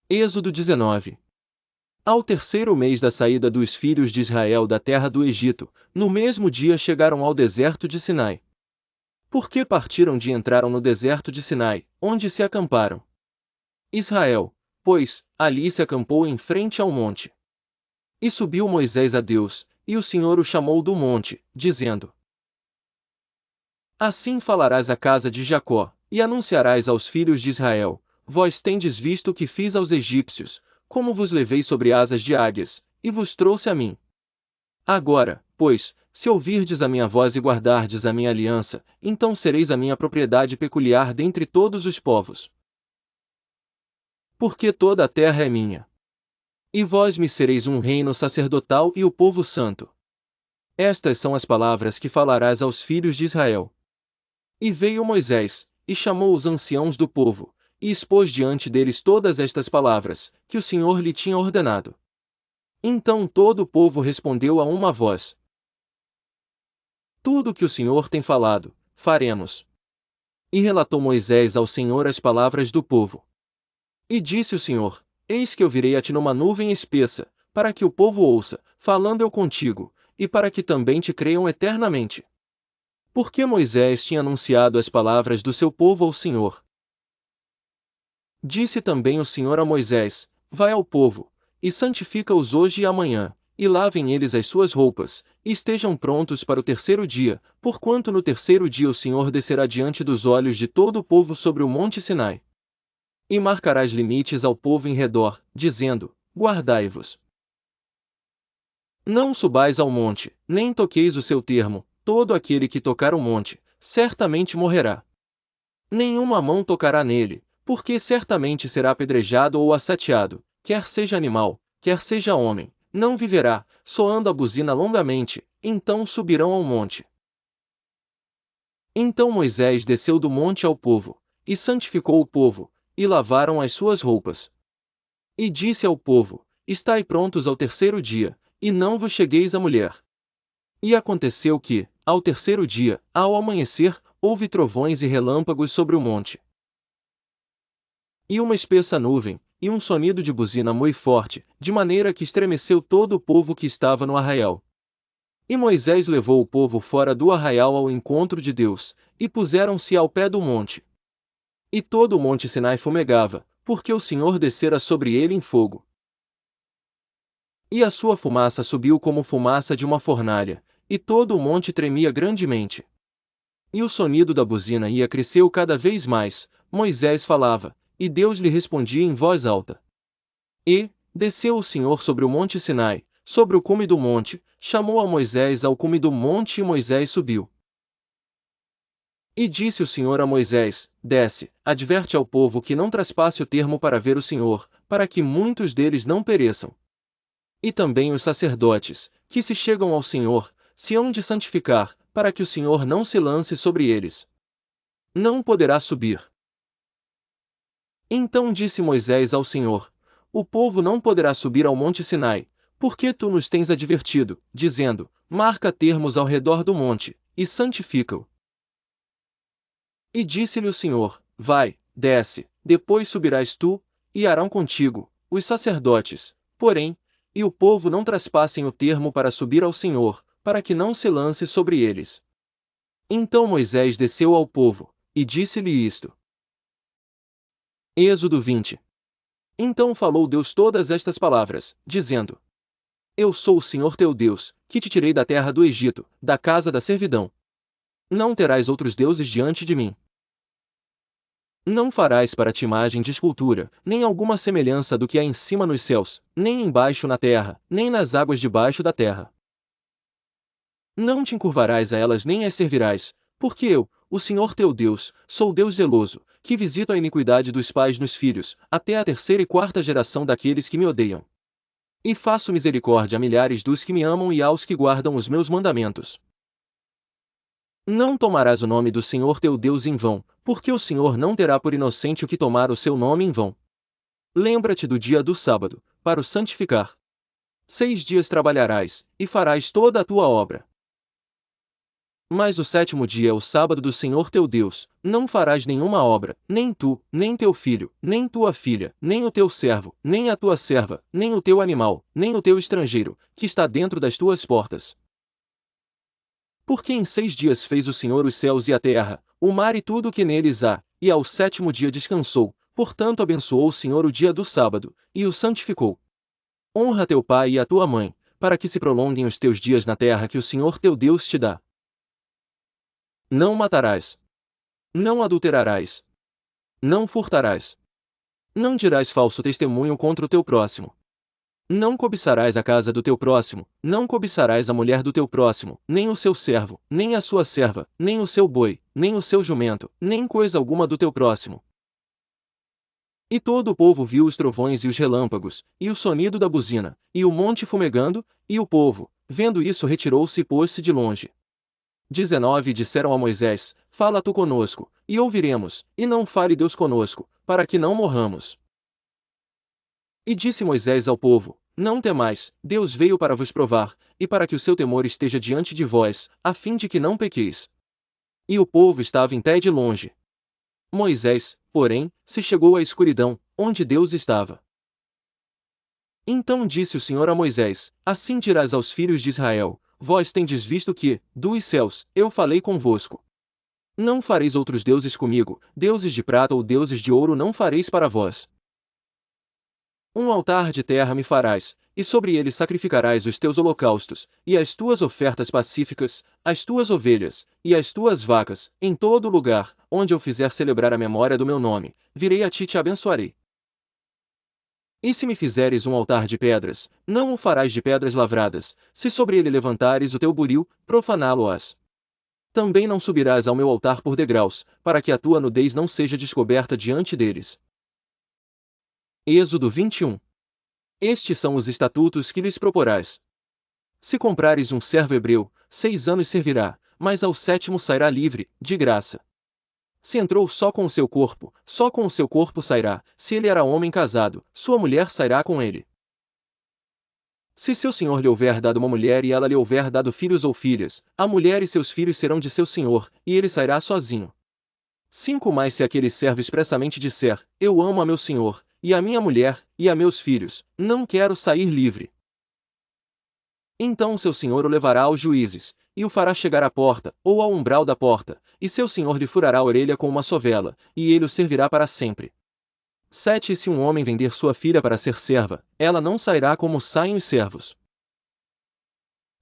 Êxodo 19. Ao terceiro mês da saída dos filhos de Israel da terra do Egito, no mesmo dia chegaram ao deserto de Sinai. Por que partiram e entraram no deserto de Sinai, onde se acamparam? Israel, pois, ali se acampou em frente ao monte. E subiu Moisés a Deus, e o Senhor o chamou do monte, dizendo: Assim falarás à casa de Jacó, e anunciarás aos filhos de Israel: Vós tendes visto o que fiz aos egípcios, como vos levei sobre asas de águias, e vos trouxe a mim. Agora, pois, se ouvirdes a minha voz e guardardes a minha aliança, então sereis a minha propriedade peculiar dentre todos os povos. Porque toda a terra é minha. E vós me sereis um reino sacerdotal e o povo santo. Estas são as palavras que falarás aos filhos de Israel. E veio Moisés, e chamou os anciãos do povo, e expôs diante deles todas estas palavras, que o Senhor lhe tinha ordenado. Então todo o povo respondeu a uma voz: Tudo o que o Senhor tem falado, faremos. E relatou Moisés ao Senhor as palavras do povo. E disse o Senhor: Eis que eu virei a ti numa nuvem espessa, para que o povo ouça, falando eu contigo, e para que também te creiam eternamente. Porque Moisés tinha anunciado as palavras do seu povo ao Senhor. Disse também o Senhor a Moisés: Vai ao povo, e santifica-os hoje e amanhã, e lavem eles as suas roupas, e estejam prontos para o terceiro dia, porquanto no terceiro dia o Senhor descerá diante dos olhos de todo o povo sobre o monte Sinai. E marcarás limites ao povo em redor, dizendo: Guardai-vos. Não subais ao monte, nem toqueis o seu termo, todo aquele que tocar o monte, certamente morrerá. Nenhuma mão tocará nele, porque certamente será apedrejado ou assateado, quer seja animal, quer seja homem, não viverá, soando a buzina longamente, então subirão ao monte. Então Moisés desceu do monte ao povo, e santificou o povo, e lavaram as suas roupas. E disse ao povo: Estai prontos ao terceiro dia, e não vos chegueis à mulher. E aconteceu que, ao terceiro dia, ao amanhecer, houve trovões e relâmpagos sobre o monte. E uma espessa nuvem, e um sonido de buzina muito forte, de maneira que estremeceu todo o povo que estava no arraial. E Moisés levou o povo fora do arraial ao encontro de Deus, e puseram-se ao pé do monte. E todo o monte Sinai fumegava, porque o Senhor descera sobre ele em fogo. E a sua fumaça subiu como fumaça de uma fornalha, e todo o monte tremia grandemente. E o sonido da buzina ia cresceu cada vez mais, Moisés falava, e Deus lhe respondia em voz alta. E, desceu o Senhor sobre o monte Sinai, sobre o cume do monte, chamou a Moisés ao cume do monte e Moisés subiu. E disse o Senhor a Moisés: Desce, adverte ao povo que não traspasse o termo para ver o Senhor, para que muitos deles não pereçam. E também os sacerdotes, que se chegam ao Senhor, se hão de santificar, para que o Senhor não se lance sobre eles. Não poderá subir. Então disse Moisés ao Senhor: O povo não poderá subir ao monte Sinai, porque tu nos tens advertido, dizendo: Marca termos ao redor do monte, e santifica-o. E disse-lhe o Senhor: Vai, desce, depois subirás tu, e Arão contigo, os sacerdotes, porém, e o povo não traspassem o termo para subir ao Senhor, para que não se lance sobre eles. Então Moisés desceu ao povo, e disse-lhe isto. Êxodo 20. Então falou Deus todas estas palavras, dizendo: Eu sou o Senhor teu Deus, que te tirei da terra do Egito, da casa da servidão. Não terás outros deuses diante de mim. Não farás para ti imagem de escultura, nem alguma semelhança do que há em cima nos céus, nem embaixo na terra, nem nas águas debaixo da terra. Não te encurvarás a elas nem as servirás, porque eu, o Senhor teu Deus, sou Deus zeloso, que visito a iniquidade dos pais nos filhos, até a terceira e quarta geração daqueles que me odeiam. E faço misericórdia a milhares dos que me amam e aos que guardam os meus mandamentos. Não tomarás o nome do Senhor teu Deus em vão, porque o Senhor não terá por inocente o que tomar o seu nome em vão. Lembra-te do dia do sábado, para o santificar. 6 dias trabalharás, e farás toda a tua obra. Mas o sétimo dia é o sábado do Senhor teu Deus, não farás nenhuma obra, nem tu, nem teu filho, nem tua filha, nem o teu servo, nem a tua serva, nem o teu animal, nem o teu estrangeiro, que está dentro das tuas portas. Porque em 6 dias fez o Senhor os céus e a terra, o mar e tudo o que neles há, e ao sétimo dia descansou, portanto abençoou o Senhor o dia do sábado, e o santificou. Honra teu pai e a tua mãe, para que se prolonguem os teus dias na terra que o Senhor teu Deus te dá. Não matarás. Não adulterarás. Não furtarás. Não dirás falso testemunho contra o teu próximo. Não cobiçarás a casa do teu próximo, não cobiçarás a mulher do teu próximo, nem o seu servo, nem a sua serva, nem o seu boi, nem o seu jumento, nem coisa alguma do teu próximo. E todo o povo viu os trovões e os relâmpagos, e o sonido da buzina, e o monte fumegando, e o povo, vendo isso, retirou-se e pôs-se de longe. 19 Disseram a Moisés: Fala tu conosco, e ouviremos, e não fale Deus conosco, para que não morramos. E disse Moisés ao povo: Não temais, Deus veio para vos provar, e para que o seu temor esteja diante de vós, a fim de que não pequeis. E o povo estava em pé de longe. Moisés, porém, se chegou à escuridão, onde Deus estava. Então disse o Senhor a Moisés: Assim dirás aos filhos de Israel: Vós tendes visto que, dos céus, eu falei convosco. Não fareis outros deuses comigo, deuses de prata ou deuses de ouro não fareis para vós. Um altar de terra me farás, e sobre ele sacrificarás os teus holocaustos, e as tuas ofertas pacíficas, as tuas ovelhas, e as tuas vacas, em todo lugar, onde eu fizer celebrar a memória do meu nome, virei a ti e te abençoarei. E se me fizeres um altar de pedras, não o farás de pedras lavradas, se sobre ele levantares o teu buril, profaná-lo-ás. Também não subirás ao meu altar por degraus, para que a tua nudez não seja descoberta diante deles. Êxodo 21. Estes são os estatutos que lhes proporás. Se comprares um servo hebreu, 6 anos servirá, mas ao sétimo sairá livre, de graça. Se entrou só com o seu corpo, só com o seu corpo sairá. Se ele era homem casado, sua mulher sairá com ele. Se seu senhor lhe houver dado uma mulher e ela lhe houver dado filhos ou filhas, a mulher e seus filhos serão de seu senhor, e ele sairá sozinho. 5 Mais se aquele servo expressamente disser: Eu amo a meu senhor, e a minha mulher, e a meus filhos, não quero sair livre. Então seu senhor o levará aos juízes, e o fará chegar à porta, ou ao umbral da porta, e seu senhor lhe furará a orelha com uma sovela, e ele o servirá para sempre. 7 Se um homem vender sua filha para ser serva, ela não sairá como saem os servos.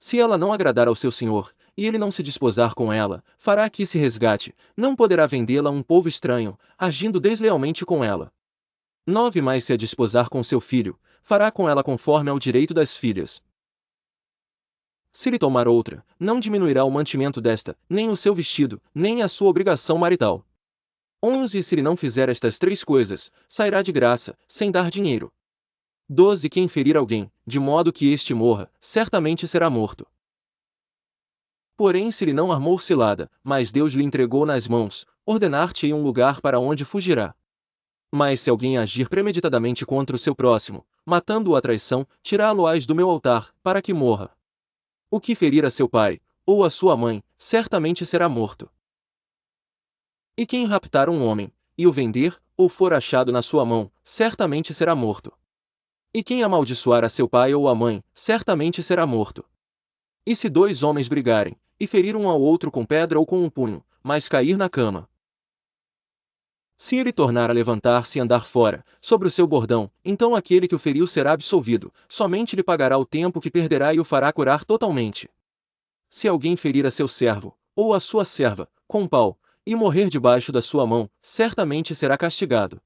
Se ela não agradar ao seu senhor, e ele não se desposar com ela, fará que se resgate, não poderá vendê-la a um povo estranho, agindo deslealmente com ela. 9 Mais se a desposar com seu filho, fará com ela conforme ao direito das filhas. Se lhe tomar outra, não diminuirá o mantimento desta, nem o seu vestido, nem a sua obrigação marital. 11 Se lhe não fizer estas 3 coisas, sairá de graça, sem dar dinheiro. 12 Quem ferir alguém, de modo que este morra, certamente será morto. Porém se lhe não armou cilada, mas Deus lhe entregou nas mãos, ordenar-te-ei um lugar para onde fugirá. Mas se alguém agir premeditadamente contra o seu próximo, matando-o à traição, tirá-lo-ás do meu altar, para que morra. O que ferir a seu pai, ou a sua mãe, certamente será morto. E quem raptar um homem, e o vender, ou for achado na sua mão, certamente será morto. E quem amaldiçoar a seu pai ou a mãe, certamente será morto. E se 2 homens brigarem, e ferir um ao outro com pedra ou com um punho, mas cair na cama, se ele tornar a levantar-se e andar fora, sobre o seu bordão, então aquele que o feriu será absolvido, somente lhe pagará o tempo que perderá e o fará curar totalmente. Se alguém ferir a seu servo, ou a sua serva, com pau, e morrer debaixo da sua mão, certamente será castigado.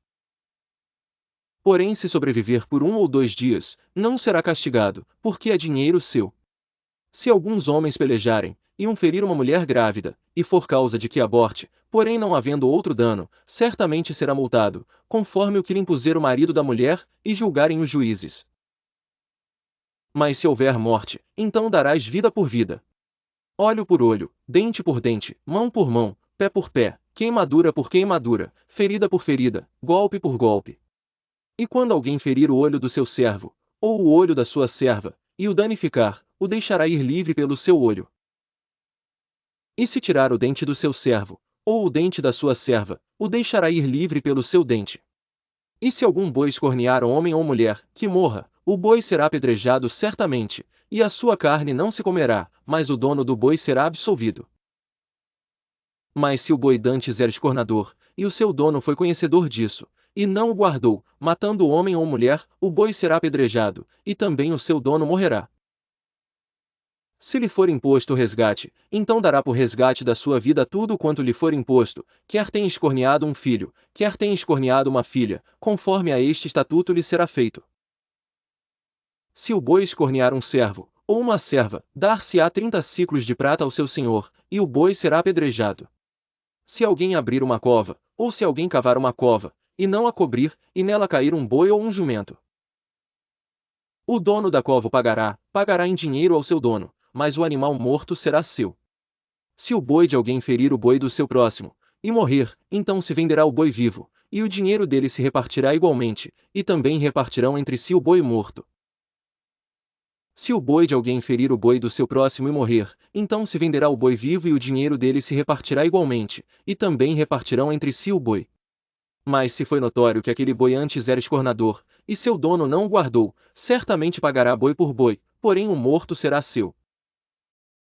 Porém se sobreviver por 1 ou 2 dias, não será castigado, porque é dinheiro seu. Se alguns homens pelejarem, e um ferir uma mulher grávida, e for causa de que aborte, porém não havendo outro dano, certamente será multado, conforme o que lhe impuser o marido da mulher, e julgarem os juízes. Mas se houver morte, então darás vida por vida. Olho por olho, dente por dente, mão por mão, pé por pé, queimadura por queimadura, ferida por ferida, golpe por golpe. E quando alguém ferir o olho do seu servo, ou o olho da sua serva, e o danificar, o deixará ir livre pelo seu olho. E se tirar o dente do seu servo, ou o dente da sua serva, o deixará ir livre pelo seu dente. E se algum boi escornear homem ou mulher, que morra, o boi será apedrejado certamente, e a sua carne não se comerá, mas o dono do boi será absolvido. Mas se o boi dantes era escornador, e o seu dono foi conhecedor disso, e não o guardou, matando o homem ou mulher, o boi será apedrejado, e também o seu dono morrerá. Se lhe for imposto o resgate, então dará por resgate da sua vida tudo quanto lhe for imposto, quer tenha escorneado um filho, quer tenha escorneado uma filha, conforme a este estatuto lhe será feito. Se o boi escornear um servo, ou uma serva, dar-se-á 30 siclos de prata ao seu senhor, e o boi será apedrejado. Se alguém abrir uma cova, ou se alguém cavar uma cova, e não a cobrir, e nela cair um boi ou um jumento, o dono da cova pagará em dinheiro ao seu dono, mas o animal morto será seu. Se o boi de alguém ferir o boi do seu próximo, e morrer, então se venderá o boi vivo, e o dinheiro dele se repartirá igualmente, e também repartirão entre si o boi morto. Se o boi de alguém ferir o boi do seu próximo e morrer, então se venderá o boi vivo e o dinheiro dele se repartirá igualmente, e também repartirão entre si o boi. Mas se foi notório que aquele boi antes era escornador, e seu dono não o guardou, certamente pagará boi por boi, porém o morto será seu.